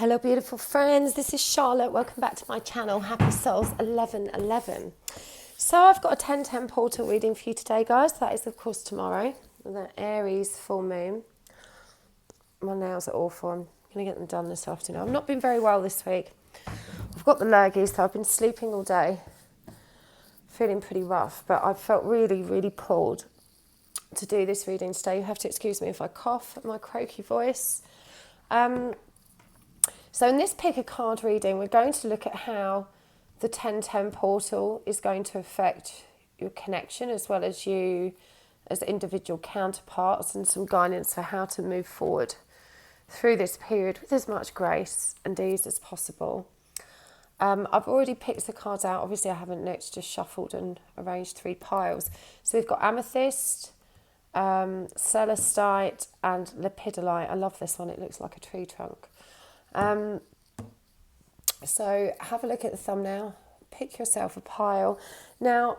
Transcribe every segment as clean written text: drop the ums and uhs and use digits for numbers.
Hello beautiful friends, this is Charlotte. Welcome back to my channel, Happy Souls 1111. So I've got a 1010 portal reading for you today, guys. That is of course tomorrow, the Aries full moon. My nails are awful. I'm going to get them done this afternoon. I've not been very well this week. I've got the lurgies, so I've been sleeping all day. Feeling pretty rough, but I felt really pulled to do this reading today. You have to excuse me if I cough at my croaky voice. So in this pick a card reading, we're going to look at how the 1010 portal is going to affect your connection as well as you as individual counterparts, and some guidance for how to move forward through this period with as much grace and ease as possible. I've already picked the cards out. Obviously I haven't looked, just shuffled and arranged 3 piles. So we've got amethyst, celestite and lepidolite. I love this one, it looks like a tree trunk. So have a look at the thumbnail, pick yourself a pile. Now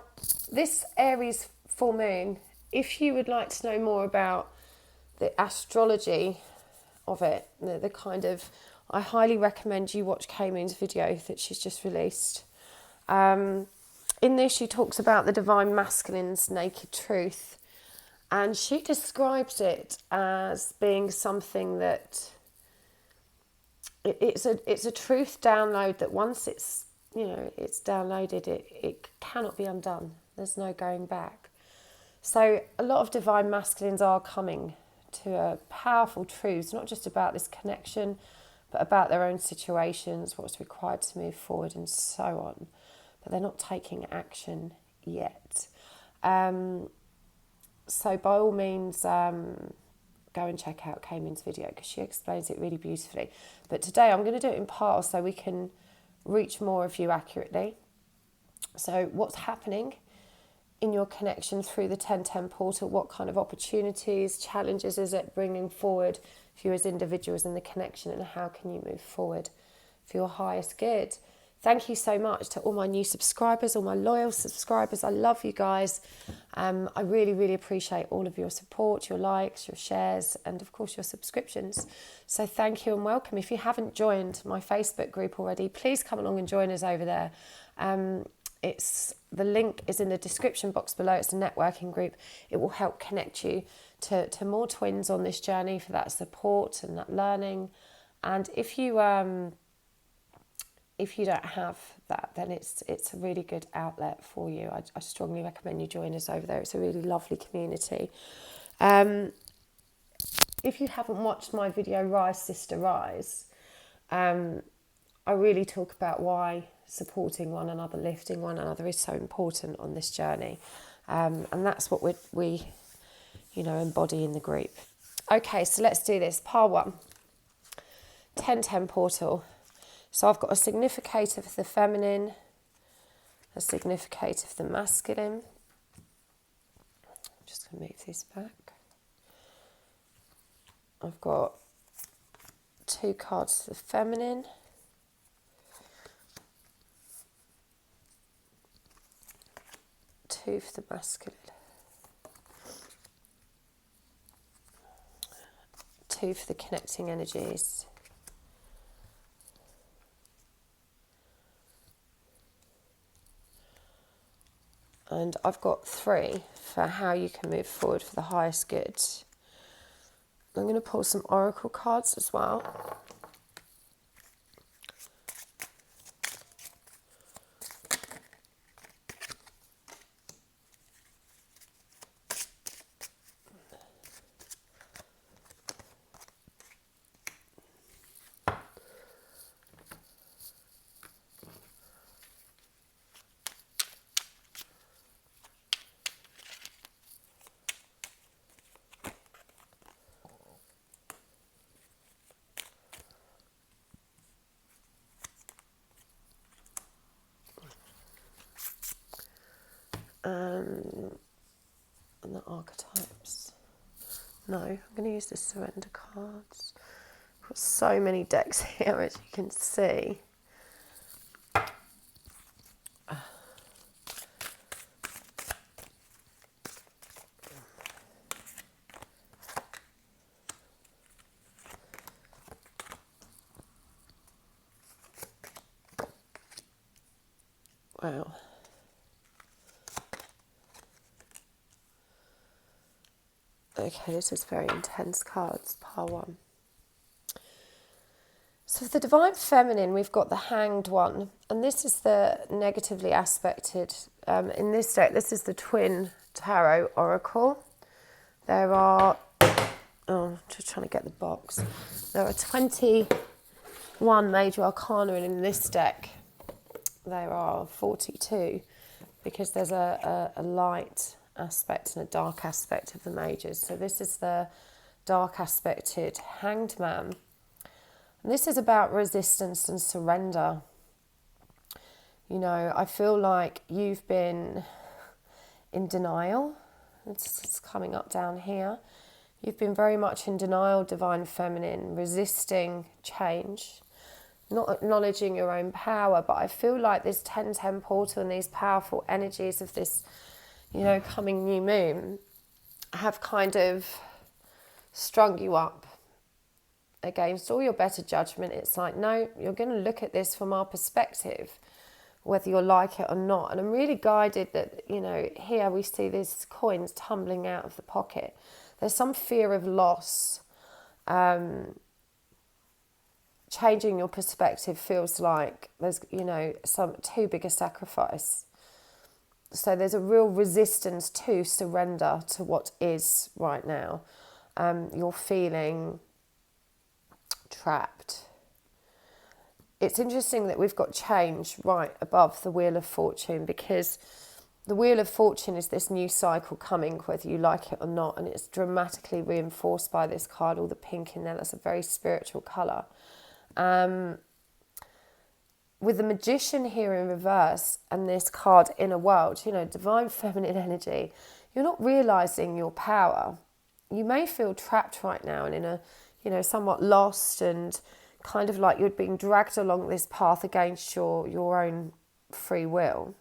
this Aries full moon, if you would like to know more about the astrology of it, the kind of, I highly recommend you watch Kay Moon's video that she's just released. In this she talks about the divine masculine's naked truth, and she describes it as being something that it's a truth download that once it's downloaded, it cannot be undone. There's no going back. So a lot of divine masculines are coming to a powerful truth, not just about this connection, but about their own situations, what's required to move forward and so on. But they're not taking action yet. So by all means, go and check out Kay Moon's video because she explains it really beautifully. But today I'm going to do it in parts so we can reach more of you accurately. So what's happening in your connection through the 1010 portal? What kind of opportunities, challenges is it bringing forward for you as individuals in the connection, and how can you move forward for your highest good? Thank you so much to all my new subscribers, all my loyal subscribers. I love you guys. I really appreciate all of your support, your likes, your shares, and of course your subscriptions. So thank you and welcome. If you haven't joined my Facebook group already, please come along and join us over there. The link is in the description box below. It's a networking group. It will help connect you to more twins on this journey for that support and that learning. And if you don't have that, then it's a really good outlet for you. I strongly recommend you join us over there. It's a really lovely community. If you haven't watched my video Rise Sister Rise, I really talk about why supporting one another, lifting one another is so important on this journey. And that's what we embody in the group. Okay, so let's do this. Pile 1, 1010 portal. So I've got a significator of the feminine, a significator of the masculine. I'm just going to move this back. I've got 2 cards for the feminine, 2 for the masculine, 2 for the connecting energies. And I've got 3 for how you can move forward for the highest good. I'm going to pull some oracle cards as well. And the archetypes. No, I'm going to use the surrender cards. I've got so many decks here, as you can see. Okay, this is very intense cards, pile 1. So for the Divine Feminine, we've got the Hanged One, and this is the negatively aspected. In this deck, this is the Twin Tarot Oracle. There are, just trying to get the box. There are 21 major arcana, and in this deck, there are 42, because there's a light aspect and a dark aspect of the majors. So this is the dark aspected Hanged Man. And this is about resistance and surrender. You know, I feel like you've been in denial. It's coming up down here. You've been very much in denial, Divine Feminine, resisting change, not acknowledging your own power. But I feel like this 10-10 portal and these powerful energies of this, you know, coming new moon have kind of strung you up against all your better judgment. It's like, no, you're going to look at this from our perspective, whether you like it or not. And I'm really guided that, you know, here we see these coins tumbling out of the pocket. There's some fear of loss. Changing your perspective feels like there's, you know, some too big a sacrifice. So there's a real resistance to surrender to what is right now. You're feeling trapped. It's interesting that we've got change right above the Wheel of Fortune, because the Wheel of Fortune is this new cycle coming, whether you like it or not, and it's dramatically reinforced by this card, all the pink in there. That's a very spiritual colour. With the Magician here in reverse and this card, Inner World, you know, Divine Feminine energy, you're not realising your power. You may feel trapped right now and in a, you know, somewhat lost and kind of like you're being dragged along this path against your own free will.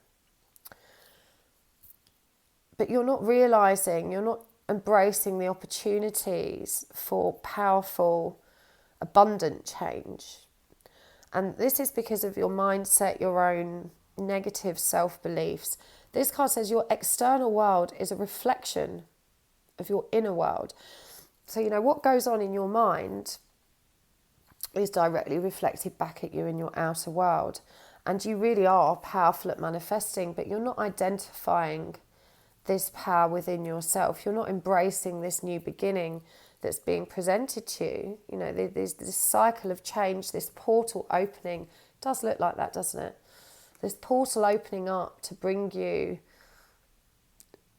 But you're not realising, you're not embracing the opportunities for powerful, abundant change. And this is because of your mindset, your own negative self-beliefs. This card says your external world is a reflection of your inner world. So, you know, what goes on in your mind is directly reflected back at you in your outer world. And you really are powerful at manifesting, but you're not identifying this power within yourself. You're not embracing this new beginning that's being presented to you. You know, there's this cycle of change, this portal opening. It does look like that, doesn't it? This portal opening up to bring you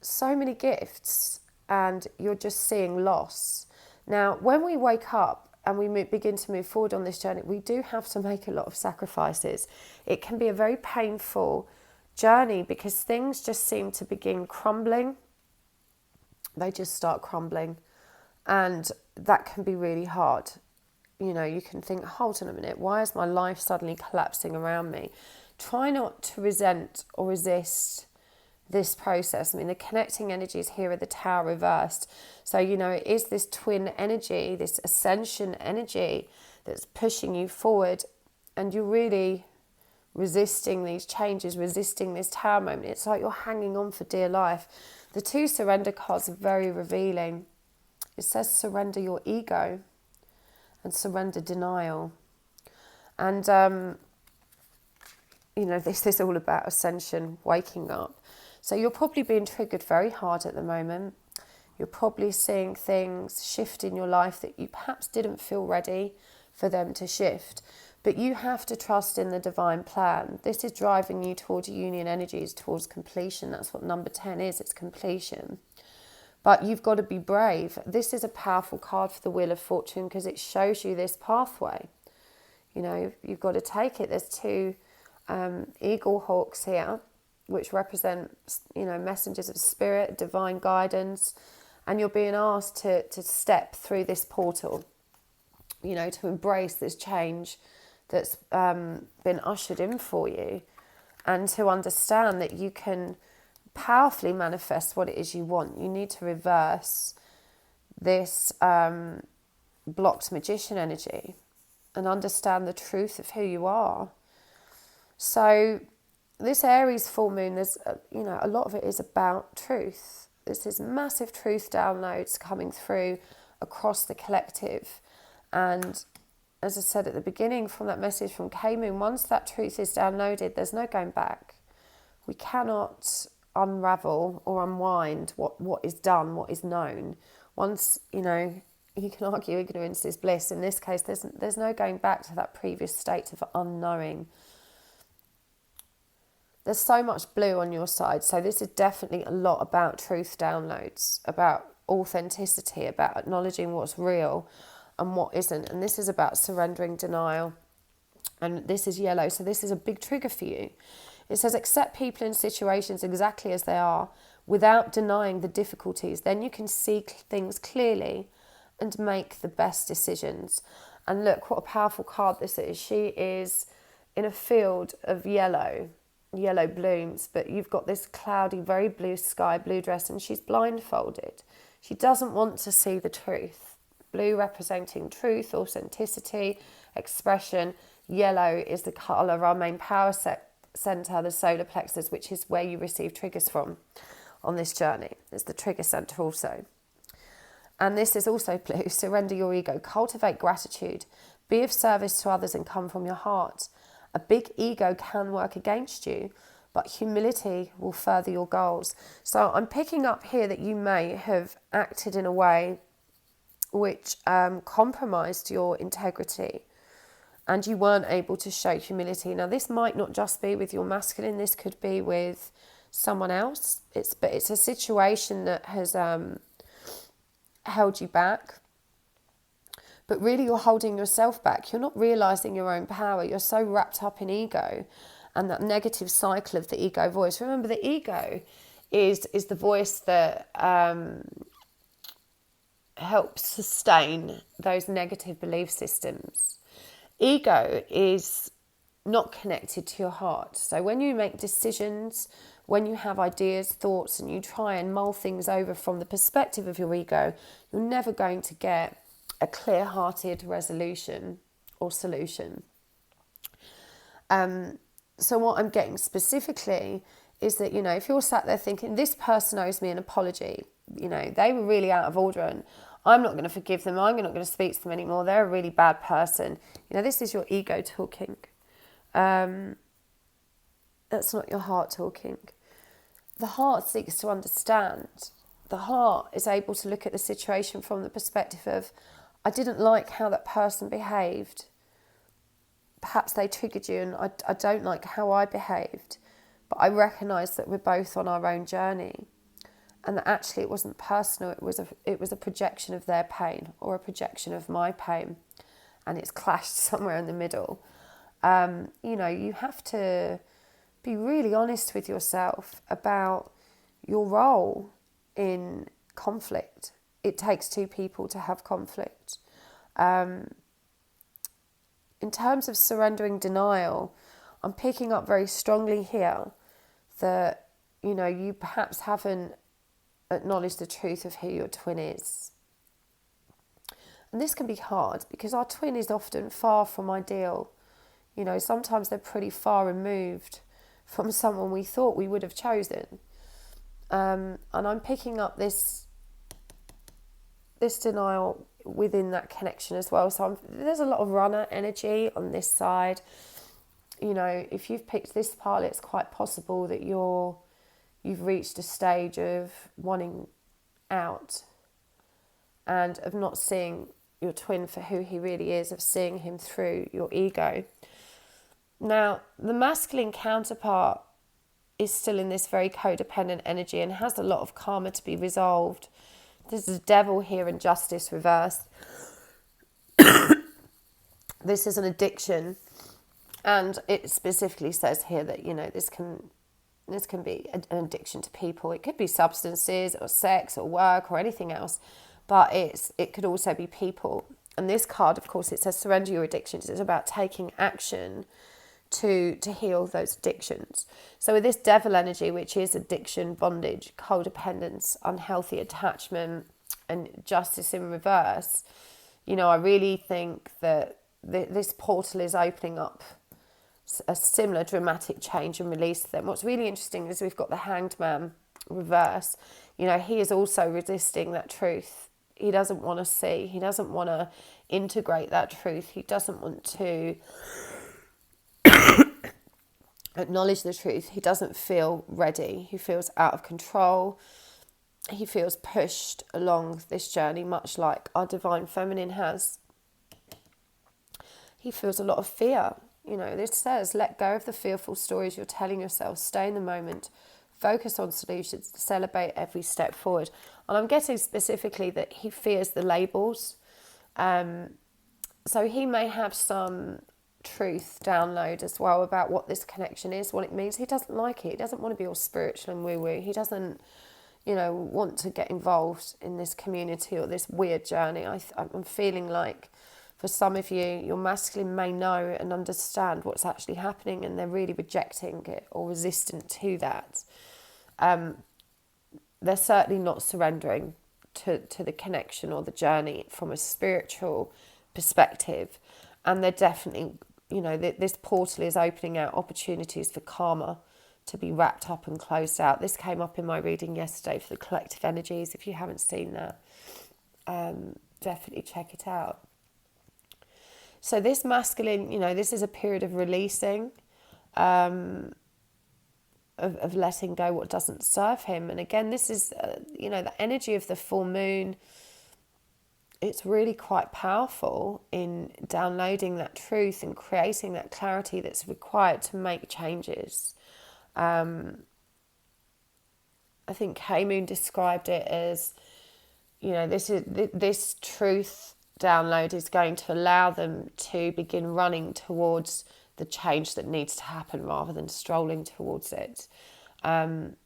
so many gifts, and you're just seeing loss. Now, when we wake up and we begin to move forward on this journey, we do have to make a lot of sacrifices. It can be a very painful journey because things just seem to begin crumbling. They just start crumbling. And that can be really hard. You know, you can think, hold on a minute, why is my life suddenly collapsing around me? Try not to resent or resist this process. I mean, the connecting energies here are the Tower reversed. So, you know, it is this twin energy, this ascension energy that's pushing you forward, and you're really resisting these changes, resisting this Tower moment. It's like you're hanging on for dear life. The 2 surrender cards are very revealing. It says surrender your ego and surrender denial. And, you know, this is all about ascension, waking up. So you're probably being triggered very hard at the moment. You're probably seeing things shift in your life that you perhaps didn't feel ready for them to shift. But you have to trust in the divine plan. This is driving you towards union energies, towards completion. That's what number 10 is, it's completion. But you've got to be brave. This is a powerful card for the Wheel of Fortune because it shows you this pathway. You know, you've got to take it. There's 2 eagle hawks here, which represent, you know, messengers of spirit, divine guidance, and you're being asked to step through this portal, you know, to embrace this change that's been ushered in for you, and to understand that you can powerfully manifest what it is you want. You need to reverse this blocked magician energy and understand the truth of who you are. So this Aries full moon, there's, you know, a lot of it is about truth. This is massive truth downloads coming through across the collective. And as I said at the beginning from that message from K-Moon, once that truth is downloaded, there's no going back. We cannot unravel or unwind what is done, what is known. Once, you can argue ignorance is bliss. In this case, there's no going back to that previous state of unknowing. There's so much blue on your side. So this is definitely a lot about truth downloads, about authenticity, about acknowledging what's real and what isn't. And this is about surrendering denial. And this is yellow. So this is a big trigger for you. It says accept people and situations exactly as they are without denying the difficulties. Then you can see things clearly and make the best decisions. And look what a powerful card this is. She is in a field of yellow blooms, but you've got this cloudy, very blue sky, blue dress, and she's blindfolded. She doesn't want to see the truth. Blue representing truth, authenticity, expression. Yellow is the colour of our main power centre, the solar plexus, which is where you receive triggers from on this journey. It's the trigger centre also. And this is also blue. Surrender your ego. Cultivate gratitude. Be of service to others and come from your heart. A big ego can work against you, but humility will further your goals. So I'm picking up here that you may have acted in a way which compromised your integrity and you weren't able to show humility. Now, this might not just be with your masculine. This could be with someone else. But it's a situation that has held you back. But really you're holding yourself back. You're not realising your own power. You're so wrapped up in ego and that negative cycle of the ego voice. Remember, the ego is the voice that helps sustain those negative belief systems. Ego is not connected to your heart. So when you make decisions, when you have ideas, thoughts, and you try and mull things over from the perspective of your ego, you're never going to get a clear-hearted resolution or solution. So what I'm getting specifically is that, if you're sat there thinking, this person owes me an apology, they were really out of order and I'm not going to forgive them, I'm not going to speak to them anymore, they're a really bad person. This is your ego talking. That's not your heart talking. The heart seeks to understand. The heart is able to look at the situation from the perspective of, I didn't like how that person behaved. Perhaps they triggered you and I don't like how I behaved. But I recognise that we're both on our own journey. And that actually it wasn't personal, it was a projection of their pain or a projection of my pain. And it's clashed somewhere in the middle. You have to be really honest with yourself about your role in conflict. It takes two people to have conflict. In terms of surrendering denial, I'm picking up very strongly here that, you perhaps haven't acknowledged the truth of who your twin is. And this can be hard because our twin is often far from ideal. Sometimes they're pretty far removed from someone we thought we would have chosen. And I'm picking up this denial within that connection as well. So there's a lot of runner energy on this side. If you've picked this part, it's quite possible that you've reached a stage of wanting out and of not seeing your twin for who he really is, of seeing him through your ego. Now, the masculine counterpart is still in this very codependent energy and has a lot of karma to be resolved. There's a devil here and justice reversed. This is an addiction, and it specifically says here that this can be an addiction to people. It could be substances or sex or work or anything else, but it could also be people. And this card, of course, it says surrender your addictions. It's about taking action to heal those addictions. So with this devil energy, which is addiction, bondage, codependence, unhealthy attachment, and justice in reverse, I really think that this portal is opening up a similar dramatic change and release to them. What's really interesting is we've got the Hanged Man reverse, he is also resisting that truth. He doesn't want to see. He doesn't want to integrate that truth. He doesn't want to acknowledge the truth. He doesn't feel ready. He feels out of control. He feels pushed along this journey, much like our divine feminine has. He feels a lot of fear. This says, let go of the fearful stories you're telling yourself. Stay in the moment. Focus on solutions. Celebrate every step forward. And I'm getting specifically that he fears the labels. So he may have some truth download as well about what this connection is, what it means. He doesn't like it. He doesn't want to be all spiritual and woo-woo. He doesn't, want to get involved in this community or this weird journey. I'm feeling like for some of you, your masculine may know and understand what's actually happening, and they're really rejecting it or resistant to that. They're certainly not surrendering to the connection or the journey from a spiritual perspective. And they're definitely, this portal is opening out opportunities for karma to be wrapped up and closed out. This came up in my reading yesterday for the collective energies. If you haven't seen that, definitely check it out. So this masculine, this is a period of releasing, of letting go what doesn't serve him. And again, this is, the energy of the full moon. It's really quite powerful in downloading that truth and creating that clarity that's required to make changes. I think K-Moon described it as, this truth download is going to allow them to begin running towards the change that needs to happen rather than strolling towards it. And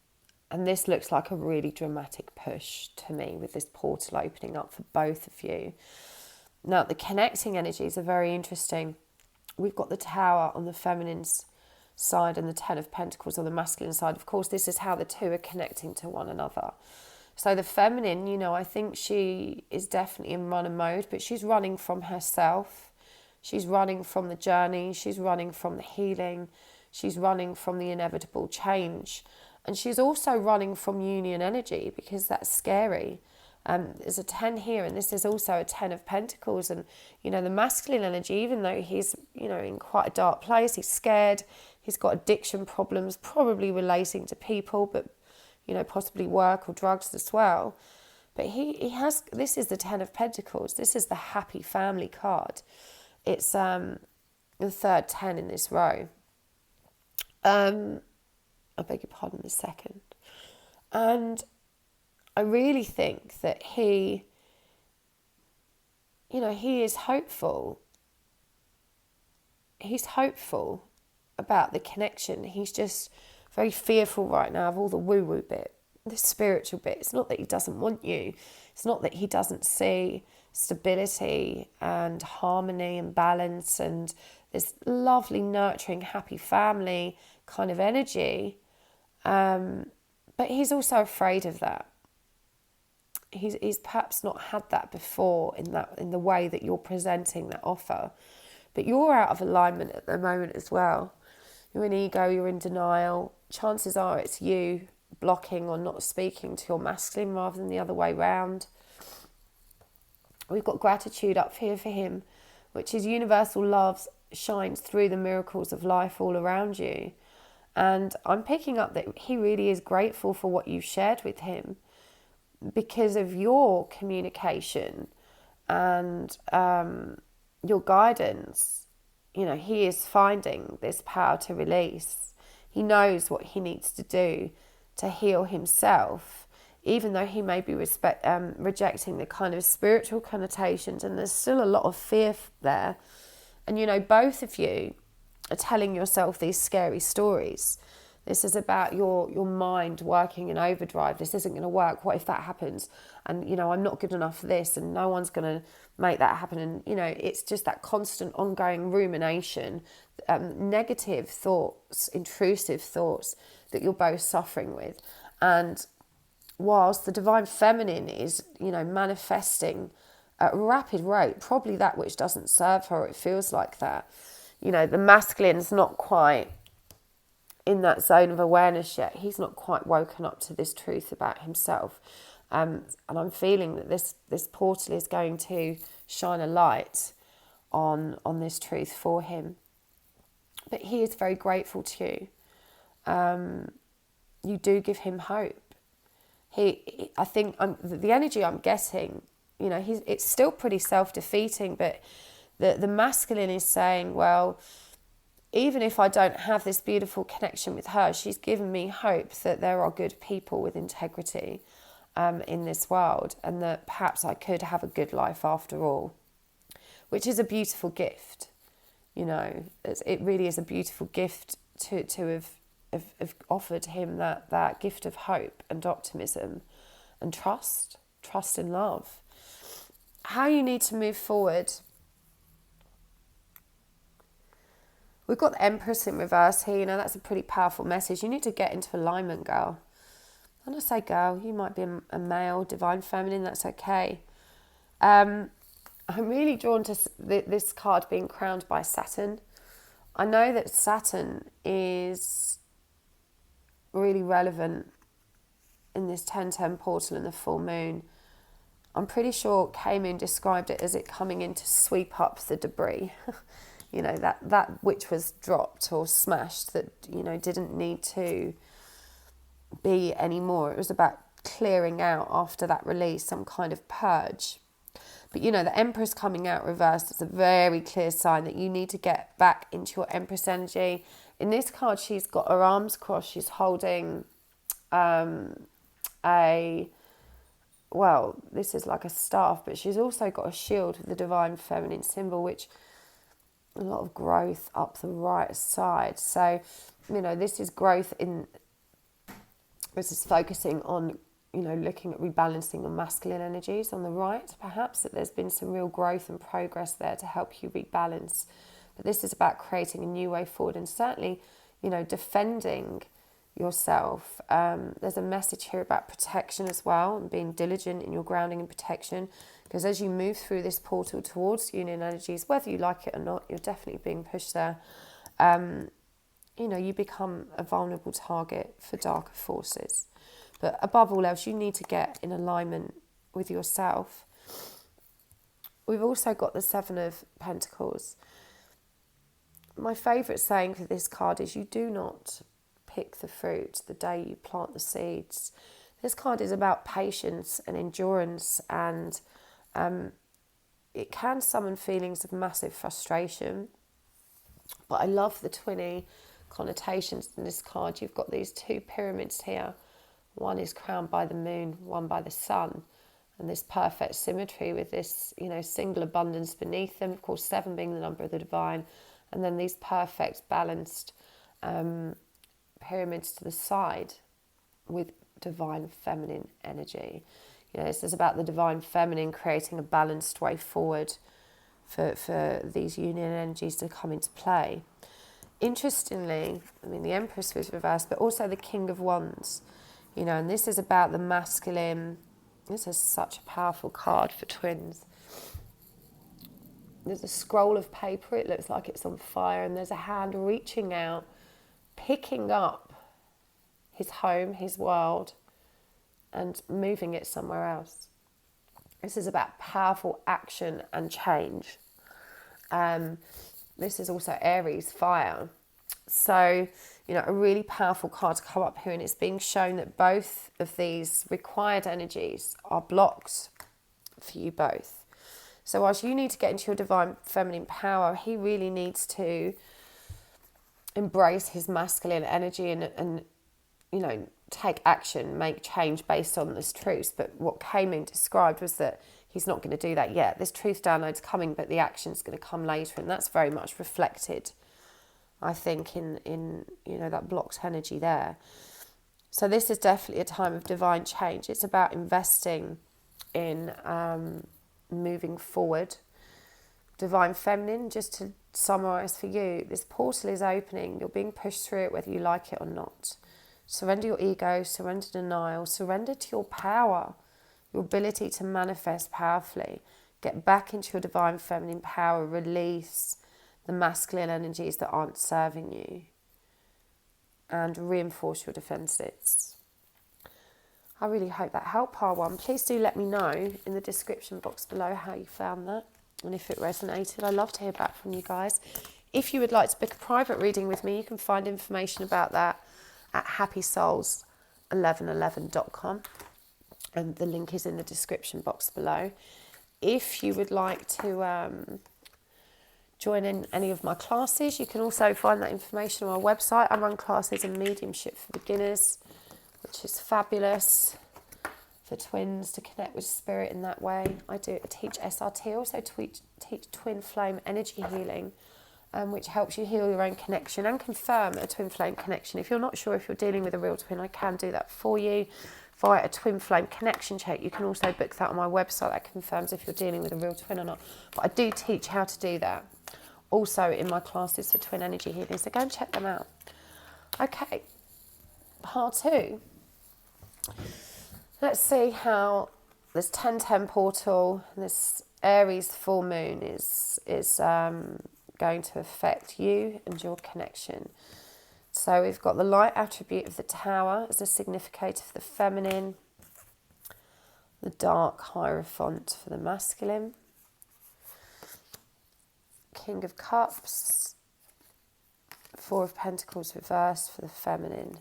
this looks like a really dramatic push to me, with this portal opening up for both of you. Now, the connecting energies are very interesting. We've got the Tower on the feminine's side and the Ten of Pentacles on the masculine side. Of course, this is how the two are connecting to one another. So the feminine, I think she is definitely in runner mode, but she's running from herself. She's running from the journey. She's running from the healing. She's running from the inevitable change. And she's also running from union energy, because that's scary. There's a 10 here, and this is also a 10 of Pentacles. And, the masculine energy, even though he's, in quite a dark place, he's scared, he's got addiction problems, probably relating to people, but possibly work or drugs as well. But he has, this is the 10 of Pentacles. This is the happy family card. It's the third 10 in this row. I beg your pardon, the second. And I really think that he is hopeful. He's hopeful about the connection. He's just very fearful right now of all the woo-woo bit, the spiritual bit. It's not that he doesn't want you. It's not that he doesn't see stability and harmony and balance and this lovely, nurturing, happy family kind of energy. But he's also afraid of that. He's perhaps not had that before in the way that you're presenting that offer. But you're out of alignment at the moment as well. You're in ego, you're in denial. Chances are it's you blocking or not speaking to your masculine rather than the other way round. We've got gratitude up here for him, which is universal love shines through the miracles of life all around you. And I'm picking up that he really is grateful for what you've shared with him because of your communication and your guidance. He is finding this power to release. He knows what he needs to do to heal himself, even though he may be rejecting the kind of spiritual connotations, and there's still a lot of fear there. And both of you are telling yourself these scary stories. This is about your mind working in overdrive. This isn't going to work. What if that happens? And, I'm not good enough for this, and no one's going to make that happen. And, it's just that constant ongoing rumination, negative thoughts, intrusive thoughts that you're both suffering with. And whilst the divine feminine is, manifesting at a rapid rate, probably that which doesn't serve her, it feels like that. The masculine's not quite in that zone of awareness yet. He's not quite woken up to this truth about himself. And I'm feeling that this portal is going to shine a light on this truth for him. But he is very grateful to you. You do give him hope. I think the energy I'm getting, it's still pretty self-defeating, but the masculine is saying, well, even if I don't have this beautiful connection with her, she's given me hope that there are good people with integrity in this world, and that perhaps I could have a good life after all, which is a beautiful gift. It really is a beautiful gift to have offered him that gift of hope and optimism and trust and love. How you need to move forward. We've got the Empress in reverse here. That's a pretty powerful message. You need to get into alignment, girl. And I say girl, you might be a male, divine feminine, that's okay. I'm really drawn to this card being crowned by Saturn. I know that Saturn is really relevant in this 10-10 portal and the full moon. I'm pretty sure K-Moon described it as it coming in to sweep up the debris. That which was dropped or smashed that, didn't need to be anymore. It was about clearing out after that release, some kind of purge. But the Empress coming out reversed is a very clear sign that you need to get back into your Empress energy. In this card, she's got her arms crossed. She's holding this is like a staff, but she's also got a shield with the divine feminine symbol, which a lot of growth up the right side. So, this is growth this is focusing on, looking at rebalancing the masculine energies on the right, perhaps, that there's been some real growth and progress there to help you rebalance. But this is about creating a new way forward and certainly, defending yourself. There's a message here about protection as well and being diligent in your grounding and protection, because as you move through this portal towards union energies, whether you like it or not, you're definitely being pushed there. You become a vulnerable target for darker forces. But above all else, you need to get in alignment with yourself. We've also got the Seven of Pentacles. My favourite saying for this card is, you do not pick the fruit the day you plant the seeds. This card is about patience and endurance, and it can summon feelings of massive frustration. But I love the twinny connotations in this card. You've got these two pyramids here. One is crowned by the moon, one by the sun, and this perfect symmetry with this, single abundance beneath them. Of course, 7 being the number of the divine, and then these perfect balanced pyramids to the side with divine feminine energy. This is about the divine feminine creating a balanced way forward for these union energies to come into play. Interestingly, the Empress was reversed, but also the King of Wands, and this is about the masculine. This is such a powerful card for twins. There's a scroll of paper, it looks like it's on fire, and there's a hand reaching out, picking up his home, his world, and moving it somewhere else. This is about powerful action and change. This is also Aries, fire. So, a really powerful card to come up here, and it's being shown that both of these required energies are blocked for you both. So whilst you need to get into your divine feminine power, he really needs to embrace his masculine energy and take action, make change based on this truth. But what K-Moon described was that he's not going to do that yet. This truth download's coming, but the action's going to come later, and that's very much reflected, I think, in that blocked energy there. So this is definitely a time of divine change. It's about investing in moving forward. Divine feminine, just to summarise for you, this portal is opening. You're being pushed through it whether you like it or not. Surrender your ego, surrender denial, surrender to your power, your ability to manifest powerfully. Get back into your divine feminine power, release the masculine energies that aren't serving you. and reinforce your defences. I really hope that helped, Part 1. Please do let me know in the description box below how you found that and if it resonated. I'd love to hear back from you guys. If you would like to book a private reading with me, you can find information about that at happysouls1111.com, and the link is in the description box below. If you would like to join in any of my classes, you can also find that information on my website. I run classes in mediumship for beginners, which is fabulous for twins to connect with spirit in that way. I teach SRT, also teach twin flame energy healing, which helps you heal your own connection and confirm a twin flame connection. If you're not sure if you're dealing with a real twin, I can do that for you via a twin flame connection check. You can also book that on my website. That confirms if you're dealing with a real twin or not. But I do teach how to do that also in my classes for twin energy healing, so go and check them out. Okay, part 2. Let's see how this 1010 portal, this Aries full moon is going to affect you and your connection. So we've got the light attribute of the Tower as a significator for the feminine, the dark Hierophant for the masculine, King of Cups, Four of Pentacles reversed for the feminine,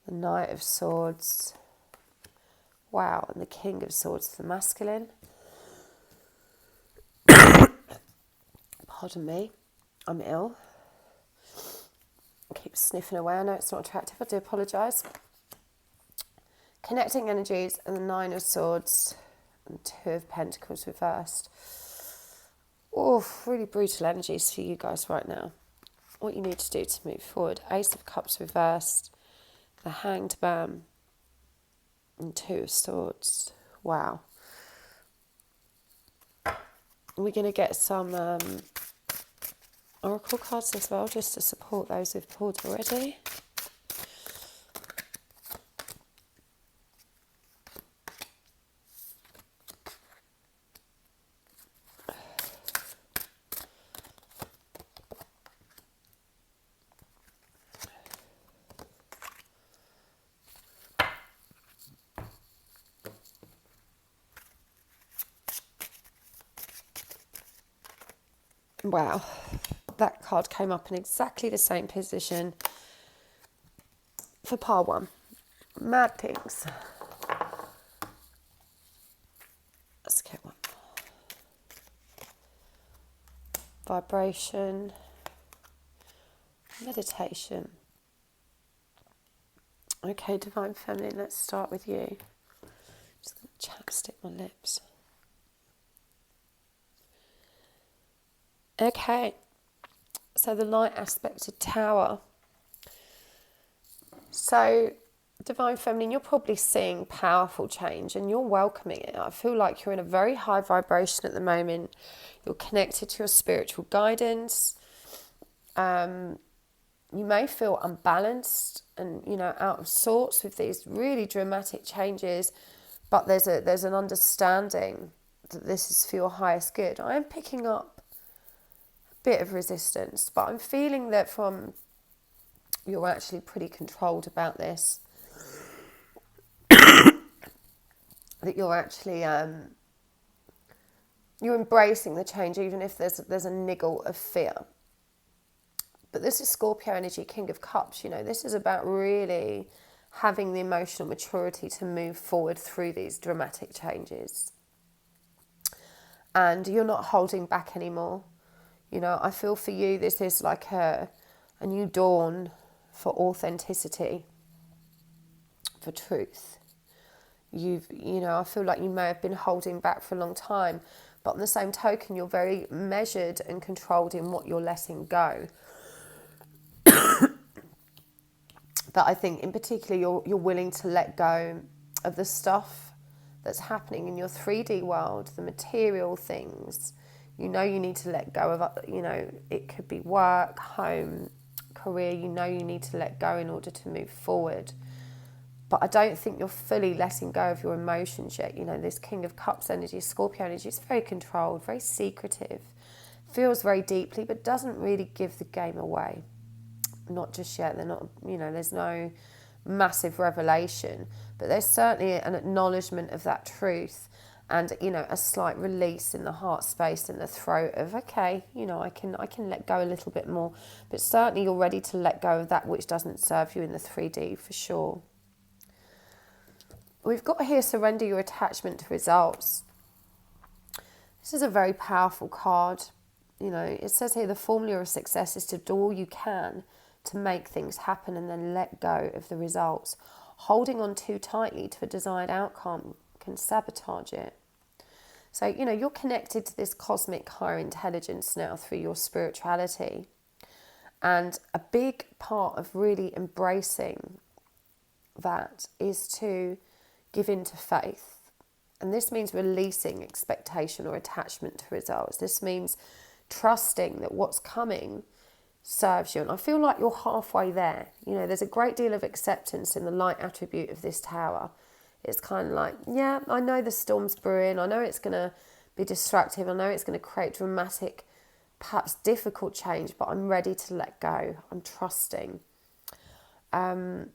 the Knight of Swords, wow, and the King of Swords for the masculine. Pardon me, I'm ill. I keep sniffing away. I know it's not attractive. I do apologise. Connecting energies and the Nine of Swords and Two of Pentacles reversed. Oh, really brutal energies for you guys right now. What you need to do to move forward. Ace of Cups reversed, the Hanged Man, and Two of Swords. Wow. We're going to get some Oracle cards as well, just to support those who've pulled already. Wow, that card came up in exactly the same position for part 1. Mad things. Let's get one more. Vibration. Meditation. Okay, Divine Feminine, let's start with you. Just going to chapstick my lips. Okay, so the light aspect of Tower. So, Divine Feminine, you're probably seeing powerful change and you're welcoming it. I feel like you're in a very high vibration at the moment. You're connected to your spiritual guidance. You may feel unbalanced and, out of sorts with these really dramatic changes, but there's an understanding that this is for your highest good. I am picking up bit of resistance, but I'm feeling that you're actually pretty controlled about this, that you're actually you're embracing the change even if there's a niggle of fear. But this is Scorpio energy, King of Cups. This is about really having the emotional maturity to move forward through these dramatic changes, and you're not holding back anymore. I feel for you, this is like a new dawn for authenticity, for truth. I feel like you may have been holding back for a long time, but on the same token, you're very measured and controlled in what you're letting go. But I think in particular, you're willing to let go of the stuff that's happening in your 3D world, the material things. You need to let go of, it could be work, home, career. You need to let go in order to move forward. But I don't think you're fully letting go of your emotions yet. This King of Cups energy, Scorpio energy, is very controlled, very secretive, feels very deeply, but doesn't really give the game away. not just yet. They're not, there's no massive revelation, but there's certainly an acknowledgement of that truth, and a slight release in the heart space and the throat of, okay, I can let go a little bit more, but certainly you're ready to let go of that which doesn't serve you in the 3D, for sure. We've got here, surrender your attachment to results. This is a very powerful card. It says here, the formula of success is to do all you can to make things happen and then let go of the results. Holding on too tightly to a desired outcome can sabotage it. So, you're connected to this cosmic higher intelligence now through your spirituality. And a big part of really embracing that is to give in to faith. And this means releasing expectation or attachment to results. This means trusting that what's coming serves you. And I feel like you're halfway there. There's a great deal of acceptance in the light attribute of this tower. It's kind of like, yeah, I know the storm's brewing. I know it's going to be destructive. I know it's going to create dramatic, perhaps difficult change, but I'm ready to let go. I'm trusting. But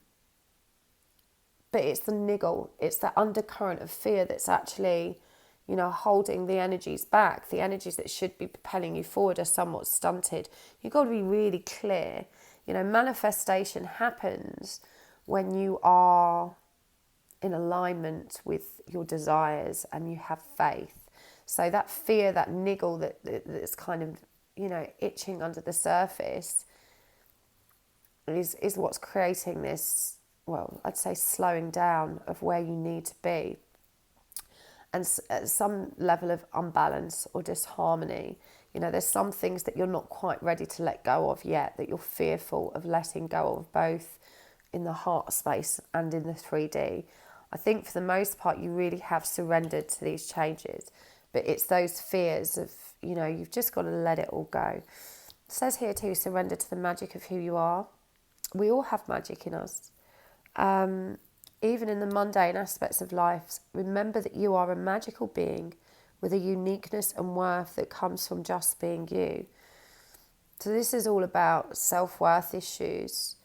it's the niggle, it's that undercurrent of fear that's actually, holding the energies back. The energies that should be propelling you forward are somewhat stunted. You've got to be really clear. Manifestation happens when you are in alignment with your desires and you have faith. So that fear, that niggle that's kind of, itching under the surface is what's creating this, well, I'd say slowing down of where you need to be. And some level of unbalance or disharmony. There's some things that you're not quite ready to let go of yet, that you're fearful of letting go of, both in the heart space and in the 3D. I think for the most part, you really have surrendered to these changes. But it's those fears of, you've just got to let it all go. It says here too, surrender to the magic of who you are. We all have magic in us. Even in the mundane aspects of life, remember that you are a magical being with a uniqueness and worth that comes from just being you. So this is all about self-worth issues.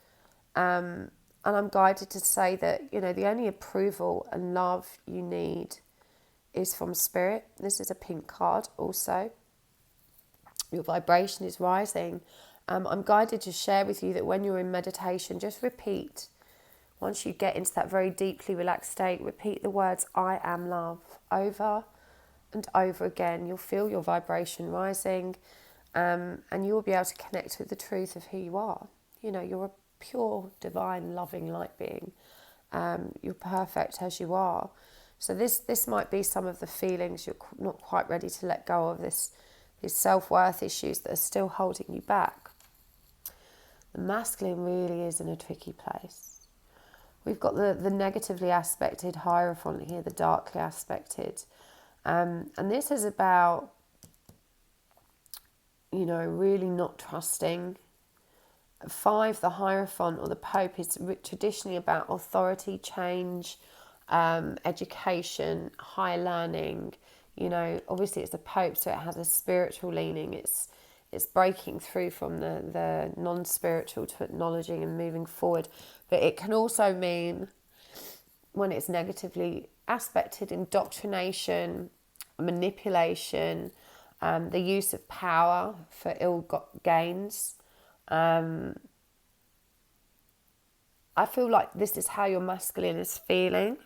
And I'm guided to say that, the only approval and love you need is from spirit. This is a pink card also. Your vibration is rising. I'm guided to share with you that when you're in meditation, just repeat. Once you get into that very deeply relaxed state, repeat the words, I am love, over and over again. You'll feel your vibration rising, and you'll be able to connect with the truth of who you are. You're a pure, divine, loving light being. You're perfect as you are. So this might be some of the feelings you're not quite ready to let go of, these self-worth issues that are still holding you back. The masculine really is in a tricky place. We've got the negatively aspected Hierophant here, the darkly aspected. And this is about, really not trusting. 5, the Hierophant or the Pope, is traditionally about authority, change, education, higher learning. Obviously it's the Pope, so it has a spiritual leaning. It's breaking through from the non-spiritual to acknowledging and moving forward. But it can also mean, when it's negatively aspected, indoctrination, manipulation, the use of power for ill gains. I feel like this is how your masculine is feeling.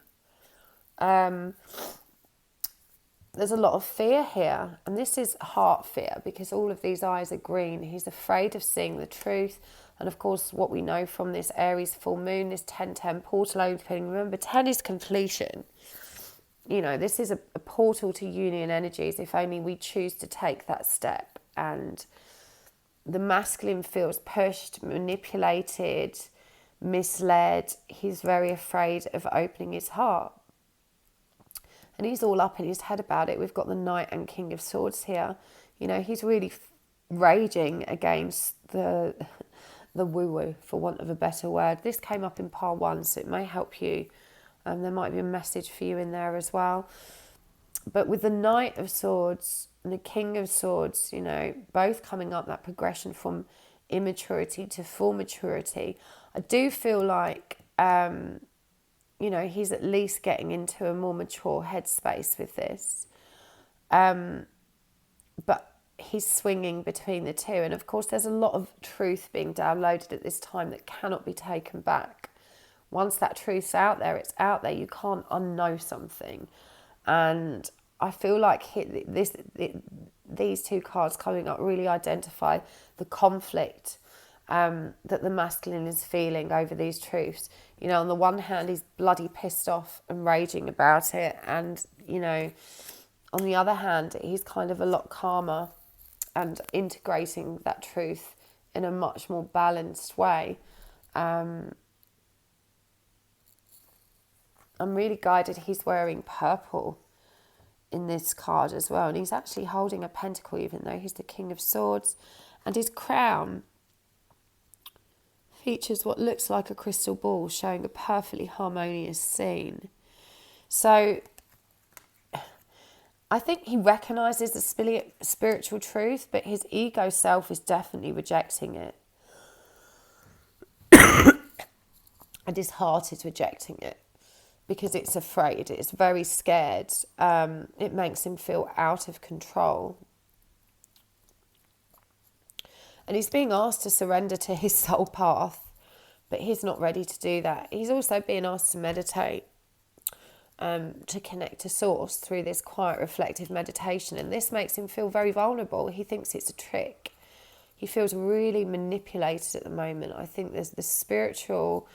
There's a lot of fear here, and this is heart fear, because all of these eyes are green. He's afraid of seeing the truth. And of course, what we know from this Aries full moon, this 10-10 portal opening, remember 10 is completion. This is a portal to union energies, if only we choose to take that step. And the masculine feels pushed, manipulated, misled. He's very afraid of opening his heart. And he's all up in his head about it. We've got the Knight and King of Swords here. He's really raging against the woo-woo, for want of a better word. This came up in part 1, so it may help you. There might be a message for you in there as well. But with the Knight of Swords and the King of Swords, both coming up, that progression from immaturity to full maturity. I do feel like, he's at least getting into a more mature headspace with this. But he's swinging between the two. And of course, there's a lot of truth being downloaded at this time that cannot be taken back. Once that truth's out there, it's out there. You can't unknow something. And I feel like these two cards coming up really identify the conflict that the masculine is feeling over these truths. On the one hand, he's bloody pissed off and raging about it. And, on the other hand, he's kind of a lot calmer and integrating that truth in a much more balanced way. I'm really guided. He's wearing purple in this card as well. And he's actually holding a pentacle, even though he's the King of Swords. And his crown features what looks like a crystal ball, showing a perfectly harmonious scene. So I think he recognises the spiritual truth, but his ego self is definitely rejecting it. And his heart is rejecting it because it's afraid, it's very scared. It makes him feel out of control. And he's being asked to surrender to his soul path, but he's not ready to do that. He's also being asked to meditate, to connect to source through this quiet, reflective meditation. And this makes him feel very vulnerable. He thinks it's a trick. He feels really manipulated at the moment. I think there's the spiritual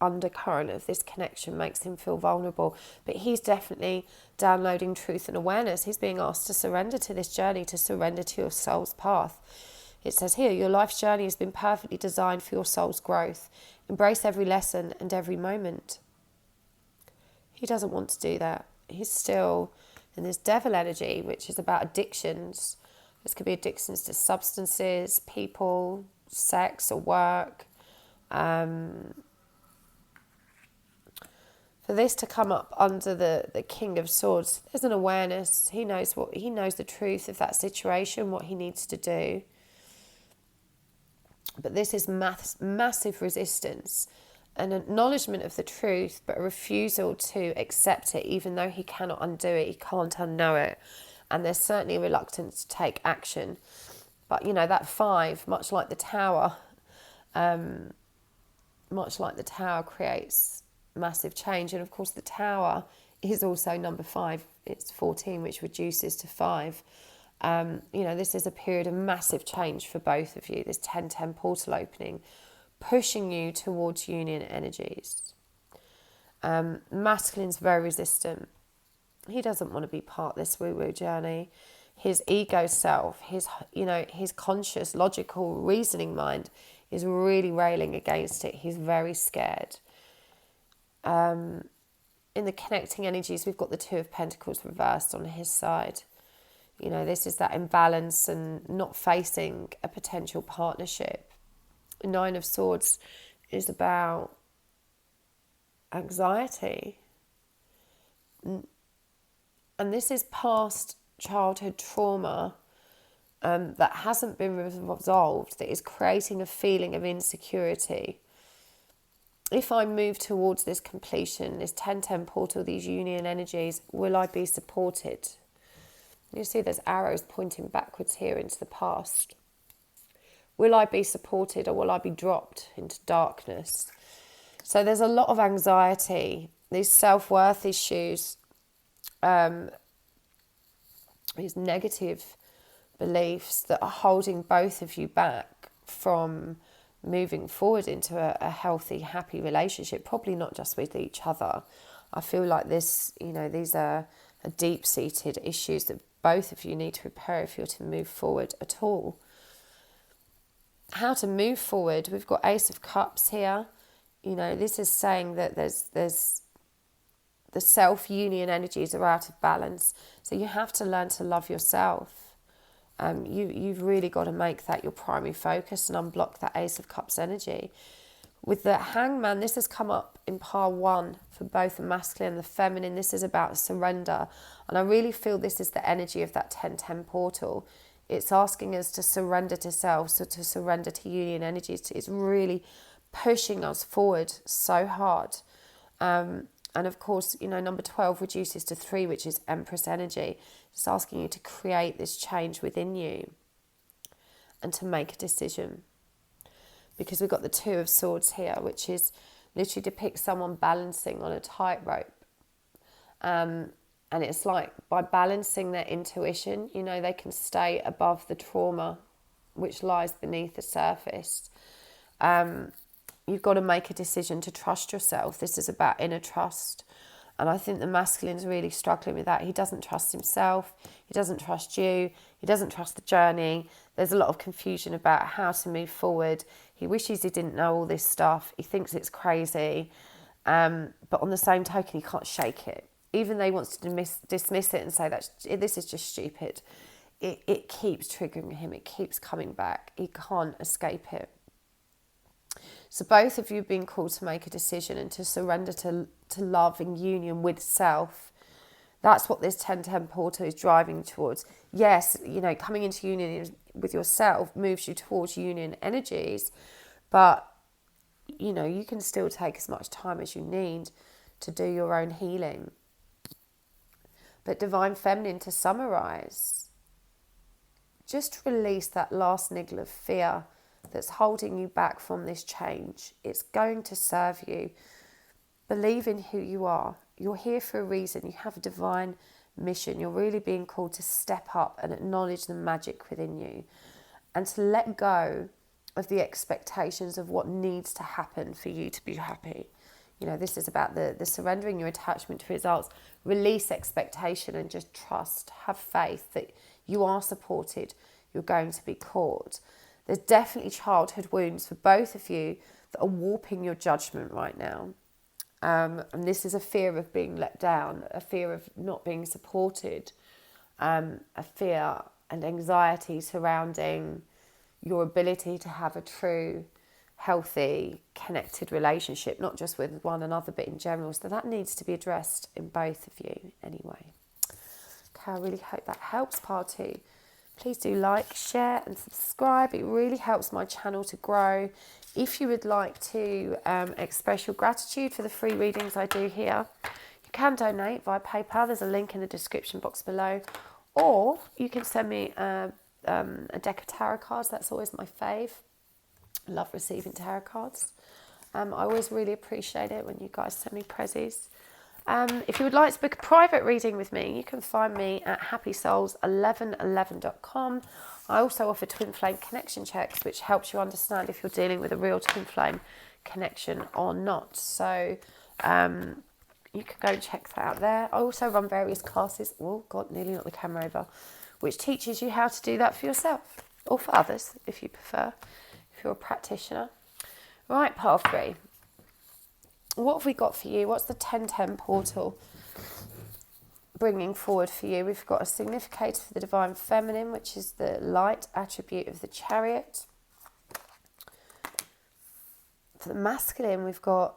undercurrent of this connection makes him feel vulnerable. But he's definitely downloading truth and awareness. He's being asked to surrender to this journey, to surrender to your soul's path. It says here, your life's journey has been perfectly designed for your soul's growth. Embrace every lesson and every moment. He doesn't want to do that. He's still in this devil energy, which is about addictions. This could be addictions to substances, people, sex, or work. For this to come up under the King of Swords, there's an awareness. He knows the truth of that situation, what he needs to do. But this is massive resistance, an acknowledgement of the truth, but a refusal to accept it, even though he cannot undo it, he can't unknow it. And there's certainly a reluctance to take action. But, that 5, much like the Tower, creates massive change. And, of course, the Tower is also number 5. It's 14, which reduces to 5. This is a period of massive change for both of you, this 10-10 portal opening, pushing you towards union energies. Masculine's very resistant. He doesn't want to be part of this woo-woo journey. His ego self, his conscious, logical, reasoning mind is really railing against it. He's very scared. In the connecting energies, we've got the 2 of Pentacles reversed on his side. This is that imbalance and not facing a potential partnership. 9 of Swords is about anxiety. And this is past childhood trauma that hasn't been resolved, that is creating a feeling of insecurity. If I move towards this completion, this 10-10 portal, these union energies, will I be supported? You see there's arrows pointing backwards here into the past. Will I be supported or will I be dropped into darkness? So there's a lot of anxiety, these self-worth issues, these negative beliefs that are holding both of you back from moving forward into a healthy, happy relationship, probably not just with each other. I feel like these are deep-seated issues that both of you need to repair if you're to move forward at all. How to move forward? We've got Ace of Cups here. This is saying that there's the self-union energies are out of balance. So you have to learn to love yourself. You've really got to make that your primary focus and unblock that Ace of Cups energy. With the Hangman, this has come up in pile 1 for both the masculine and the feminine. This is about surrender. And I really feel this is the energy of that 1010 portal. It's asking us to surrender to self, so to surrender to union energies. It's really pushing us forward so hard. And of course, number 12 reduces to 3, which is Empress energy. It's asking you to create this change within you and to make a decision. Because we've got the 2 of Swords here, which is literally depicts someone balancing on a tightrope. And it's like by balancing their intuition, they can stay above the trauma which lies beneath the surface. You've got to make a decision to trust yourself. This is about inner trust. And I think the masculine's really struggling with that. He doesn't trust himself. He doesn't trust you. He doesn't trust the journey. There's a lot of confusion about how to move forward. He wishes he didn't know all this stuff. He thinks it's crazy. But on the same token, he can't shake it. Even though he wants to dismiss it and say that this is just stupid, it keeps triggering him. It keeps coming back. He can't escape it. So both of you have been called to make a decision and to surrender to love and union with self. That's what this 1010 portal is driving towards. Yes, coming into union with yourself moves you towards union energies, but, you can still take as much time as you need to do your own healing. But Divine Feminine, to summarise, just release that last niggle of fear that's holding you back from this change. It's going to serve you. Believe in who you are. You're here for a reason. You have a divine mission. You're really being called to step up and acknowledge the magic within you and to let go of the expectations of what needs to happen for you to be happy. This is about the surrendering your attachment to results. Release expectation and just trust. Have faith that you are supported. You're going to be caught. There's definitely childhood wounds for both of you that are warping your judgment right now. And this is a fear of being let down, a fear of not being supported, a fear and anxiety surrounding your ability to have a true, healthy, connected relationship, not just with one another, but in general. So that needs to be addressed in both of you anyway. Okay, I really hope that helps, part 2. Please do like, share and subscribe. It really helps my channel to grow. If you would like to express your gratitude for the free readings I do here, you can donate via PayPal. There's a link in the description box below. Or you can send me a deck of tarot cards. That's always my fave. I love receiving tarot cards. I always really appreciate it when you guys send me prezzies. If you would like to book a private reading with me, you can find me at happysouls1111.com. I also offer twin flame connection checks, which helps you understand if you're dealing with a real twin flame connection or not. So you can go and check that out there. I also run various classes. Oh God, nearly knocked the camera over. Which teaches you how to do that for yourself or for others, if you prefer, if you're a practitioner. Right, part 3. What have we got for you? What's the 1010 portal bringing forward for you? We've got a significator for the Divine Feminine, which is the light attribute of the Chariot. For the masculine, we've got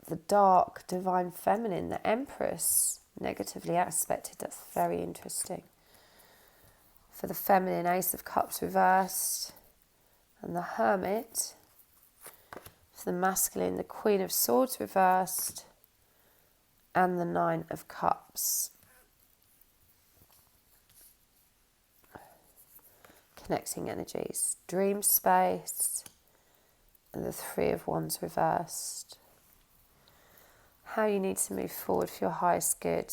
the dark Divine Feminine, the Empress, negatively aspected. That's very interesting. For the feminine, Ace of Cups reversed and the Hermit. For the masculine, the Queen of Swords reversed and the 9 of Cups. Connecting energies, dream space and the 3 of Wands reversed. How you need to move forward for your highest good.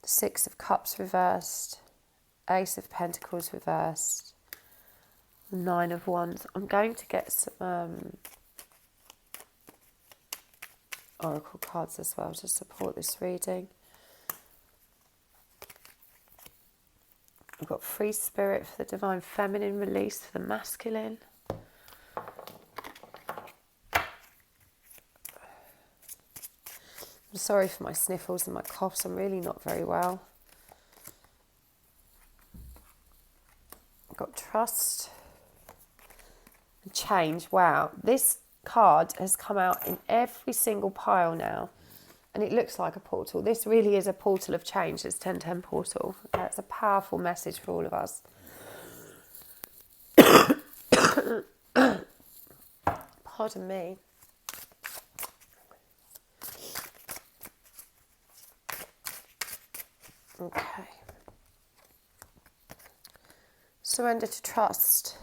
The 6 of Cups reversed, Ace of Pentacles reversed, 9 of Wands. I'm going to get some oracle cards as well to support this reading. We've got Free Spirit for the Divine Feminine, Release for the masculine. I'm sorry for my sniffles and my coughs. I'm really not very well. I've got Trust. Change. Wow, this card has come out in every single pile now, and it looks like a portal. This really is a portal of change, this 1010 portal. It's a powerful message for all of us. Pardon me. Okay. Surrender to trust.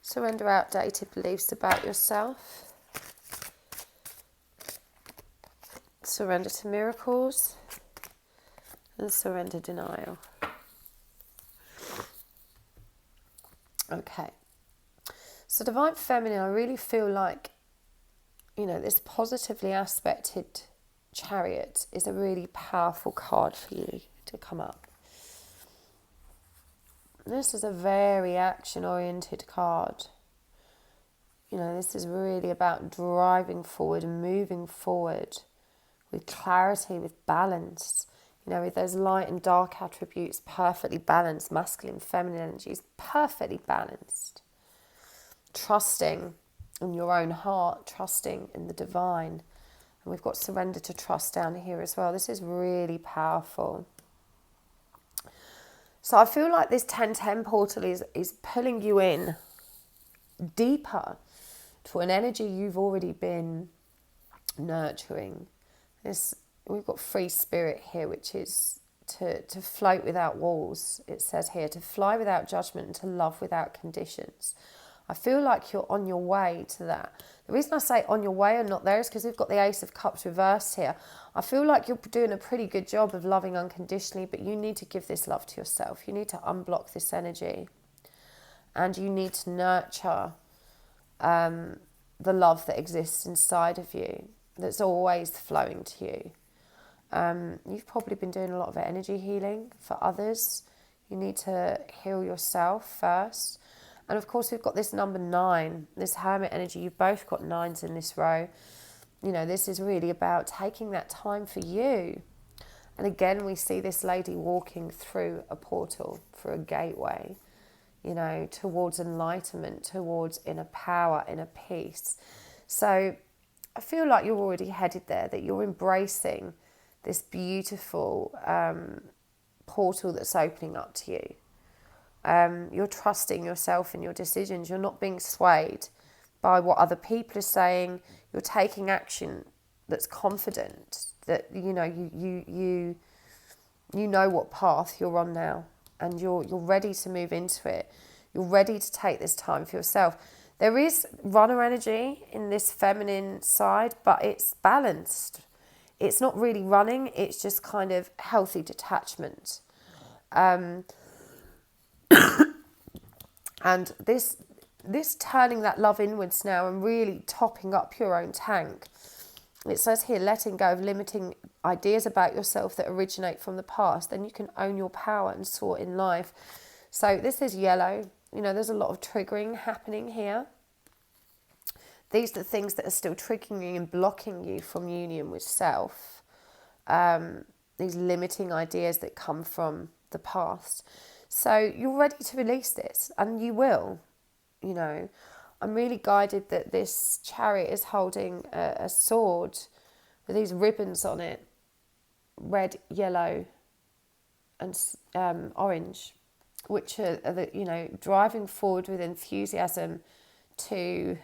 Surrender outdated beliefs about yourself. Surrender to miracles. And surrender denial. Okay. So Divine Feminine, I really feel like, this positively aspected Chariot is a really powerful card for you to come up. This is a very action-oriented card. This is really about driving forward and moving forward with clarity, with balance. With those light and dark attributes perfectly balanced, masculine, feminine energies perfectly balanced. Trusting in your own heart, trusting in the divine. And we've got surrender to trust down here as well. This is really powerful. So I feel like this 1010 portal is pulling you in deeper to an energy you've already been nurturing. We've got free spirit here, which is to float without walls. It says here, to fly without judgment and to love without conditions. I feel like you're on your way to that. The reason I say on your way and not there is because we've got the Ace of Cups reversed here. I feel like you're doing a pretty good job of loving unconditionally, but you need to give this love to yourself. You need to unblock this energy. And you need to nurture the love that exists inside of you, that's always flowing to you. You've probably been doing a lot of energy healing for others. You need to heal yourself first. And of course, we've got this number 9, this Hermit energy. You've both got 9s in this row. This is really about taking that time for you. And again, we see this lady walking through a portal, through a gateway, towards enlightenment, towards inner power, inner peace. So I feel like you're already headed there, that you're embracing this beautiful portal that's opening up to you. You're trusting yourself and your decisions. You're not being swayed by what other people are saying. You're taking action that's confident, that you know what path you're on now, and you're ready to move into it. You're ready to take this time for yourself. There is runner energy in this feminine side, but it's balanced. It's not really running, it's just kind of healthy detachment. And this turning that love inwards now and really topping up your own tank. It says here, letting go of limiting ideas about yourself that originate from the past. Then you can own your power and soar in life. So this is yellow. There's a lot of triggering happening here. These are the things that are still triggering you and blocking you from union with self. These limiting ideas that come from the past. So you're ready to release this, and you will. I'm really guided that this Chariot is holding a sword with these ribbons on it, red, yellow, and orange, which are driving forward with enthusiasm to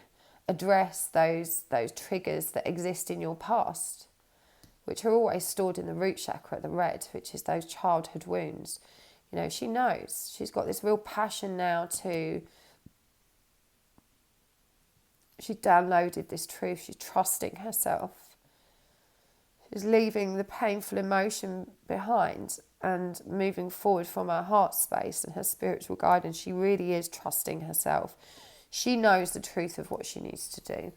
address those triggers that exist in your past, which are always stored in the root chakra, the red, which is those childhood wounds. She knows. She's got this real passion now she downloaded this truth. She's trusting herself. She's leaving the painful emotion behind and moving forward from her heart space and her spiritual guidance. She really is trusting herself. She knows the truth of what she needs to do.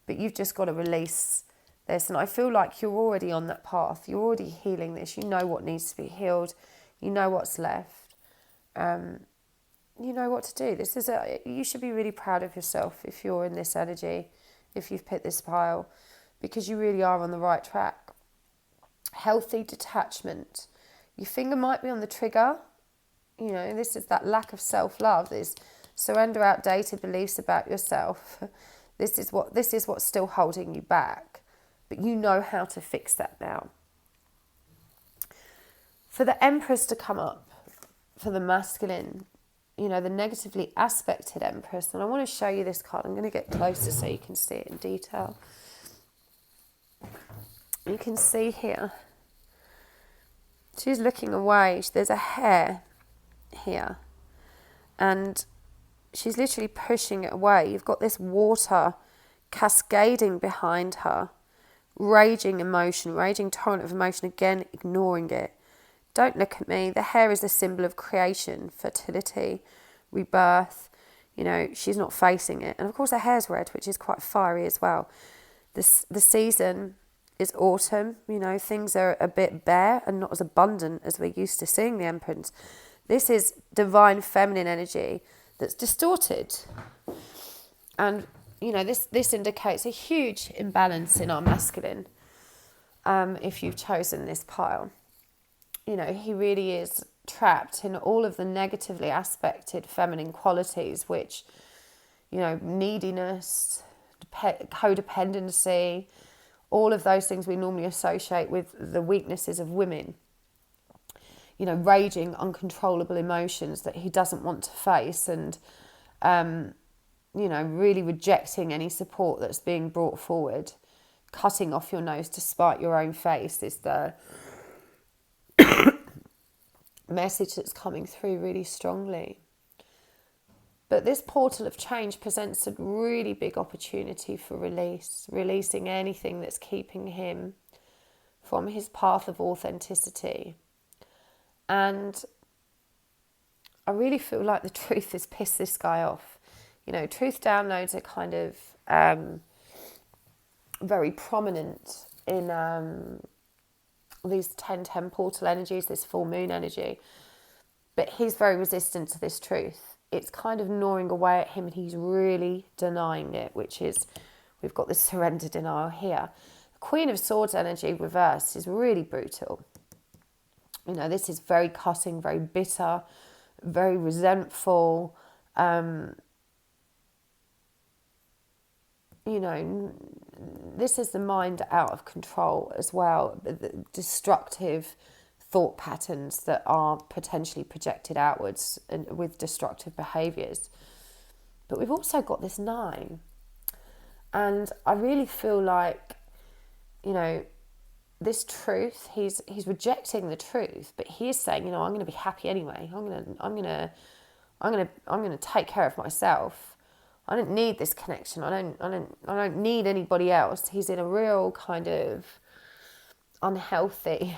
But you've just got to release this. And I feel like you're already on that path. You're already healing this. You know what needs to be healed. You know what's left. You know what to do. You should be really proud of yourself if you're in this energy, if you've picked this pile, because you really are on the right track. Healthy detachment. Your finger might be on the trigger. This is that lack of self-love. This surrender outdated beliefs about yourself. This is what's still holding you back. But you know how to fix that now. For the Empress to come up, for the masculine, you know, the negatively aspected Empress, and I want to show you this card. I'm going to get closer so you can see it in detail. You can see here, she's looking away. There's a hair here, and she's literally pushing it away. You've got this water cascading behind her, raging emotion, raging torrent of emotion, again, ignoring it. Don't look at me. The hair is a symbol of creation, fertility, rebirth. You know, she's not facing it. And of course, her hair's red, which is quite fiery as well. The season is autumn. You know, things are a bit bare and not as abundant as we're used to seeing the Empress. This is divine feminine energy that's distorted. And, you know, this indicates a huge imbalance in our masculine, if you've chosen this pile. You know, he really is trapped in all of the negatively aspected feminine qualities, which, you know, neediness, codependency, all of those things we normally associate with the weaknesses of women. You know, raging, uncontrollable emotions that he doesn't want to face, and, you know, really rejecting any support that's being brought forward. Cutting off your nose to spite your own face is the message that's coming through really strongly. But this portal of change presents a really big opportunity for releasing anything that's keeping him from his path of authenticity. And I really feel like the truth has pissed this guy off. You know, truth downloads are kind of very prominent in these 10-10 portal energies, this full moon energy. But he's very resistant to this truth. It's kind of gnawing away at him, and he's really denying it, which is, we've got this surrender denial here. The Queen of Swords energy reversed is really brutal. You know, this is very cutting, very bitter, very resentful. You know, this is the mind out of control as well. The destructive thought patterns that are potentially projected outwards and with destructive behaviours. But we've also got this 9. And I really feel like, you know, this truth, he's rejecting the truth, but he is saying, you know, I'm going to be happy anyway. I'm going to take care of myself. I don't need this connection. I don't need anybody else. He's in a real kind of unhealthy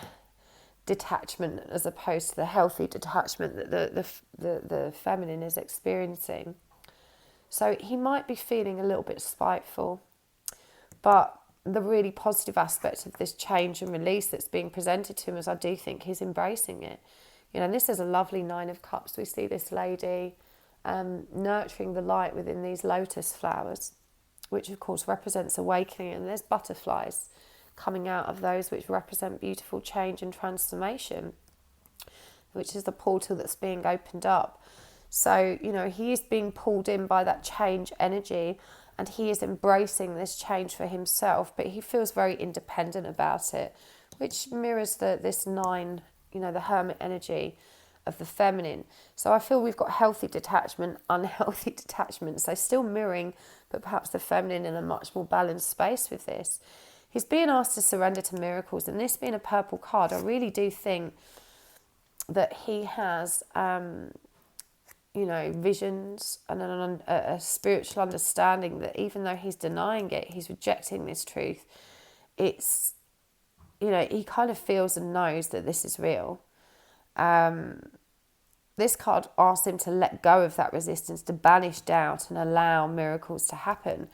detachment, as opposed to the healthy detachment that the feminine is experiencing. So he might be feeling a little bit spiteful, but the really positive aspect of this change and release that's being presented to him is, I do think he's embracing it. You know, and this is a lovely 9 of Cups. We see this lady nurturing the light within these lotus flowers, which of course represents awakening, and there's butterflies coming out of those, which represent beautiful change and transformation, which is the portal that's being opened up. So, you know, he is being pulled in by that change energy, and he is embracing this change for himself, but he feels very independent about it, which mirrors this 9, you know, the hermit energy of the feminine. So I feel we've got healthy detachment, unhealthy detachment. So still mirroring, but perhaps the feminine in a much more balanced space with this. He's being asked to surrender to miracles, and this being a purple card, I really do think that he has, you know, visions and a spiritual understanding that even though he's denying it, he's rejecting this truth. It's, you know, he kind of feels and knows that this is real. This card asks him to let go of that resistance, to banish doubt and allow miracles to happen.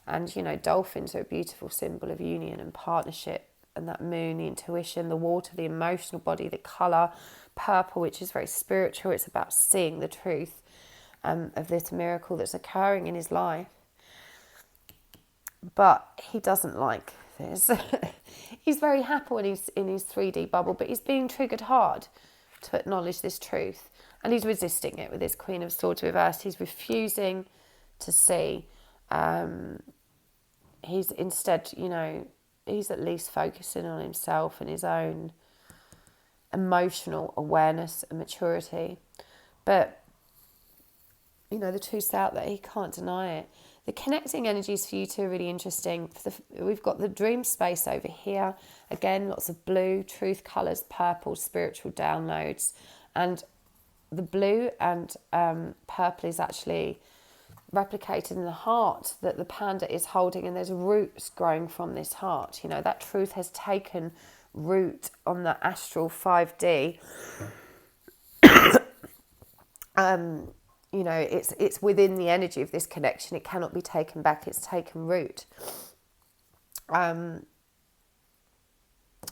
And, you know, dolphins are a beautiful symbol of union and partnership, and that moon, the intuition, the water, the emotional body, the colour, purple, which is very spiritual. It's about seeing the truth of this miracle that's occurring in his life. But he doesn't like this. He's very happy when he's in his 3D bubble, but he's being triggered hard to acknowledge this truth. And he's resisting it with his Queen of Swords reversed. He's refusing to see He's instead, he's at least focusing on himself and his own emotional awareness and maturity. But, the truth's out there, he can't deny it. The connecting energies for you two are really interesting. We've got the dream space over here. Again, lots of blue, truth colours, purple, spiritual downloads. And the blue and purple is actually replicated in the heart that the panda is holding, and there's roots growing from this heart. That truth has taken root on the astral 5D. It's within the energy of this connection. It cannot be taken back. It's taken root. But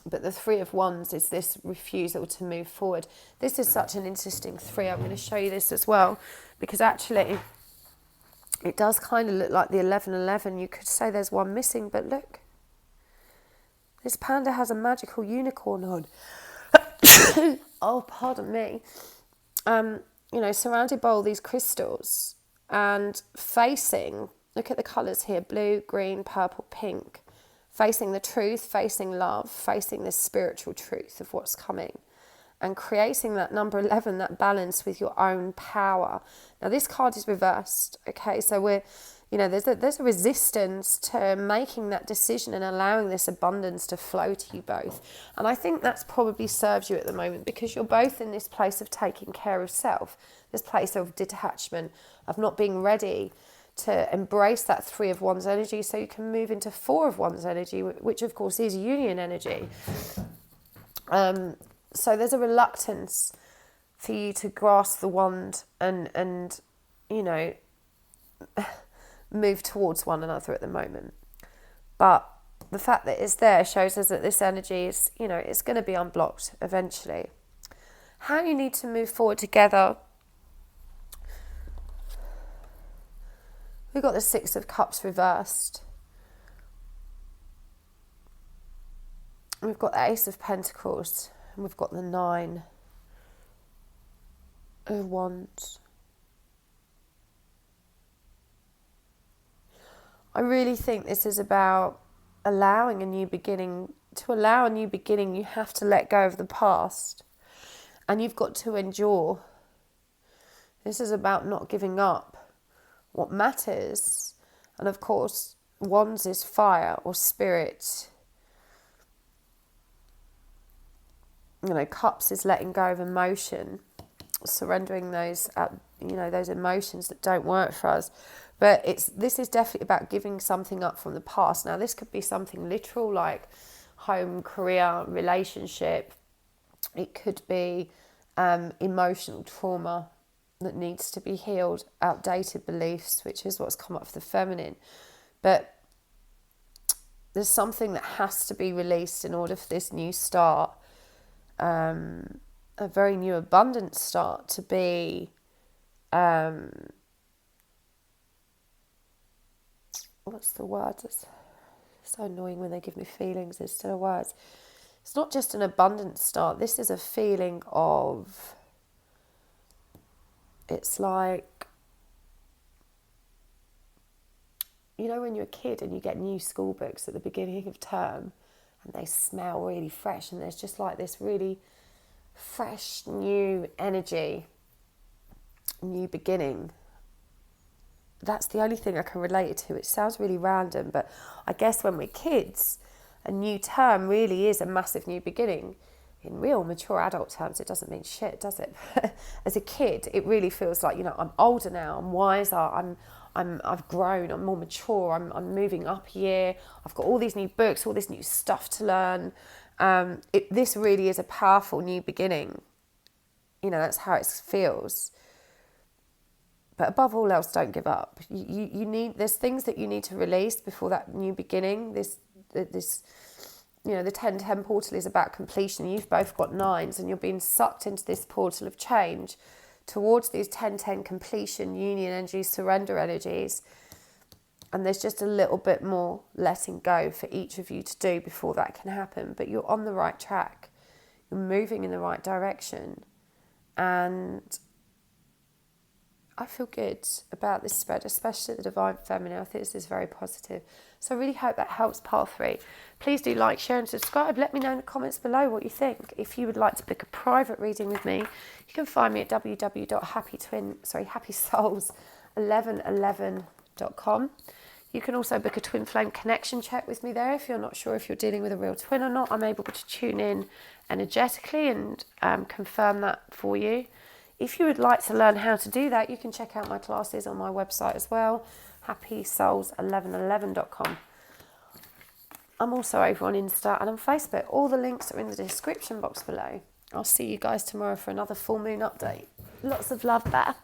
the Three of Wands is this refusal to move forward. This is such an interesting three. I'm going to show you this as well, because actually it does kind of look like the 1111. You could say there's one missing, but look. This panda has a magical unicorn on. Oh, pardon me. Surrounded by all these crystals and facing, look at the colours here, blue, green, purple, pink, facing the truth, facing love, facing this spiritual truth of what's coming, and creating that number 11, that balance with your own power. Now this card is reversed, okay, so we're, there's a resistance to making that decision and allowing this abundance to flow to you both. And I think that's probably serves you at the moment, because you're both in this place of taking care of self, this place of detachment, of not being ready to embrace that Three of Wands energy so you can move into Four of Wands energy, which of course is union energy. So there's a reluctance for you to grasp the wand and move towards one another at the moment. But the fact that it's there shows us that this energy is, it's going to be unblocked eventually. How you need to move forward together. We've got the Six of Cups reversed. We've got the Ace of Pentacles. And we've got the Nine of Wands. I really think this is about allowing a new beginning. To allow a new beginning, you have to let go of the past. And you've got to endure. This is about not giving up what matters. And of course, Wands is fire or spirit. Cups is letting go of emotion, surrendering those, those emotions that don't work for us. But this is definitely about giving something up from the past. Now, this could be something literal like home, career, relationship. It could be emotional trauma that needs to be healed, outdated beliefs, which is what's come up for the feminine. But there's something that has to be released in order for this new start, a very new abundant start, to be what's the word? It's so annoying when they give me feelings instead of words. It's not just an abundant start. This is a feeling of, it's like, when you're a kid and you get new school books at the beginning of term and they smell really fresh, and there's just like this really fresh new energy, new beginning. That's the only thing I can relate it to. It sounds really random, but I guess when we're kids, a new term really is a massive new beginning. In real mature adult terms, it doesn't mean shit, does it? As a kid, it really feels like, I'm older now, I'm wiser, I've grown, I'm more mature, I'm moving up a year, I've got all these new books, all this new stuff to learn. This really is a powerful new beginning. That's how it feels. But above all else, don't give up. There's things that you need to release before that new beginning. The 10-10 portal is about completion. You've both got 9s, and you're being sucked into this portal of change towards these 10-10 completion, union energies, surrender energies. And there's just a little bit more letting go for each of you to do before that can happen. But you're on the right track. You're moving in the right direction. And I feel good about this spread, especially the Divine Feminine. I think this is very positive. So I really hope that helps part 3. Please do like, share and subscribe. Let me know in the comments below what you think. If you would like to book a private reading with me, you can find me at happysouls1111.com. You can also book a twin flame connection check with me there if you're not sure if you're dealing with a real twin or not. I'm able to tune in energetically and confirm that for you. If you would like to learn how to do that, you can check out my classes on my website as well, happysouls1111.com. I'm also over on Insta and on Facebook. All the links are in the description box below. I'll see you guys tomorrow for another full moon update. Lots of love there.